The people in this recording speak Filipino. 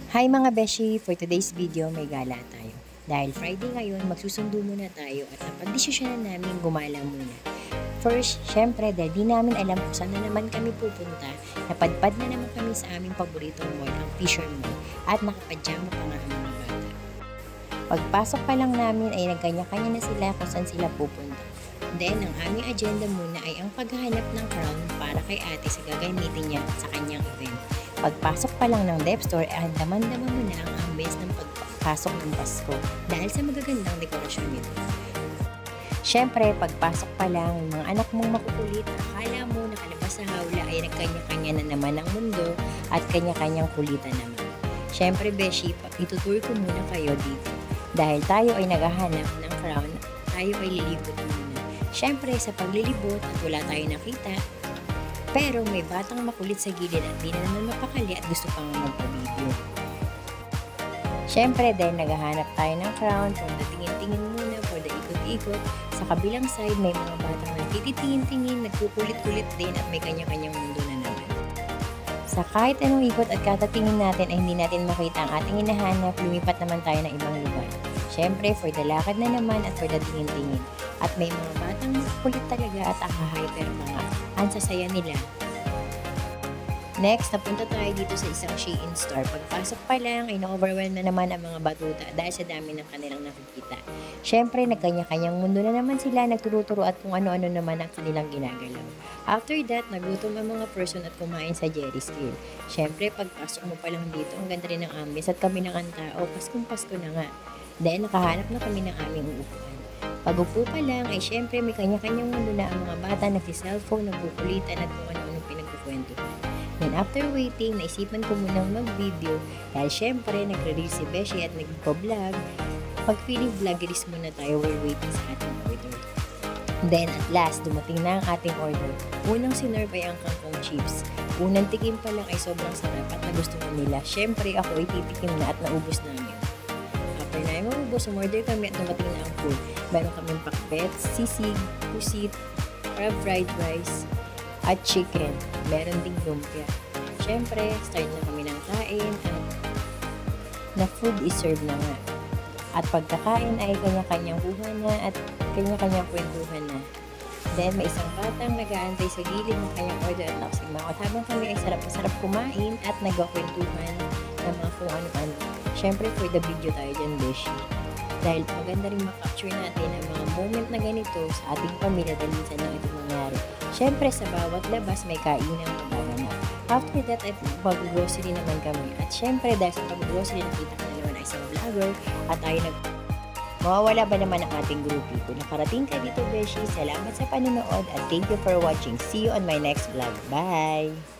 Hi mga beshi! For today's video, may gala tayo. Dahil Friday ngayon, magsusundo muna tayo at napagdesisyonan namin gumala muna. First, syempre, dahil di namin alam kung saan na naman kami pupunta, napadpad na naman kami sa aming paboritong mall, ang Fisher Mall, at nakapadyama pa nga ang mga bata. Pagpasok pa lang namin ay nagkanya-kanya na sila kung saan sila pupunta. Then, ang aming agenda muna ay ang paghahanap ng crown para kay ate sa gagamitin niya sa kanyang event. Pagpasok pa lang ng Dep Store, daman-daman mo na ang ambience ng pagpasok ng Pasko dahil sa magagandang dekorasyon nito. Siyempre, pagpasok pa lang, yung mga anak mong makukulit, akala mo nakalabas sa hawla ay nagkanya-kanya na naman ang mundo at kanya-kanyang kulitan naman. Siyempre, beshi, itutur ko muna kayo dito. Dahil tayo ay naghahanap ng crown, tayo ay lilibot muna. Siyempre, sa paglilibot at wala tayo nakita, pero may batang makulit sa gilid at di na naman mapakali at gusto pang magpa-video. Siyempre, dahil naghahanap tayo ng crown, for the tingin-tingin muna, for the ikot-ikot, sa kabilang side may mga batang nagtitingin-tingin, nagkukulit-kulit din at may kanya-kanyang mundo na naman. Sa kahit anong ikot at katatingin natin ay hindi natin makita ang ating hinahanap, lumipat naman tayo ng ibang lugar. Siyempre, for the lakad na naman at for the tingin-tingin. At may mga batang kulit talaga at hyper mga ang sasaya nila. Next, napunta tayo dito sa isang Shein store. Pagpasok pa lang ay na-overwhelm na naman ang mga batuta dahil sa dami ng kanilang nakikita. Siyempre, nagkanya-kanyang mundo na naman sila, nagtuturo at kung ano-ano naman ang kanilang ginagalaw. After that, nagutom ang mga person at kumain sa Jerry's Grill. Siyempre, pagpasok mo pa lang dito, ang ganda rin ng ambience at kami ng tao, Paskong Pasko na nga. Then, nakahanap na kami ng aming uupuan. Pag-upo pa lang ay syempre may kanya-kanyang mundo na ang mga bata nagsi-cellphone, nagkukulitan at kung ano-ano pinagkukwento. Then after waiting, naisipan ko munang mag-video dahil syempre nagre-reel si Beshi at nagpo-vlog. Pag-feeling vloggeries muna tayo while waiting sa ating order. Then at last, dumating na ang ating order. Unang sinerve ay ang kangkong chips. Unang tikim pa lang ay sobrang sarap at nagustuhan nila. Syempre ako ay titikim na at naubos namin. After na maubos, umorder kami at dumating na ang food. Meron kaming pakbet, sisig, pusit, crab fried rice, at chicken. Meron ding lumpia. Siyempre, start na kami ng kain at na food is served na nga. At pagkakain ay kanya-kanyang kuha na at kanya-kanyang kwentuhan na. Then, may isang batang nag-aantay sa gilid ng kanyang order at nakasimangot habang kami ay sarap-sarap kumain at nagkakwentuhan ng mga kung ano-ano. Siyempre, for the video tayo dyan, beshi. Dahil maganda rin makapture natin ang mga moment na ganito sa ating pamilya dahil minsan lang ito nangyari. Siyempre, sa bawat labas may kainang magaganap. After that, ay mag-grocery naman kami. At siyempre, dahil sa pag-grocery, nakita ko na naman ay isang vlogger at tayo mawawala ba naman ang ating grupo? Kung nakarating ka dito, beshi, salamat sa panonood at thank you for watching. See you on my next vlog. Bye!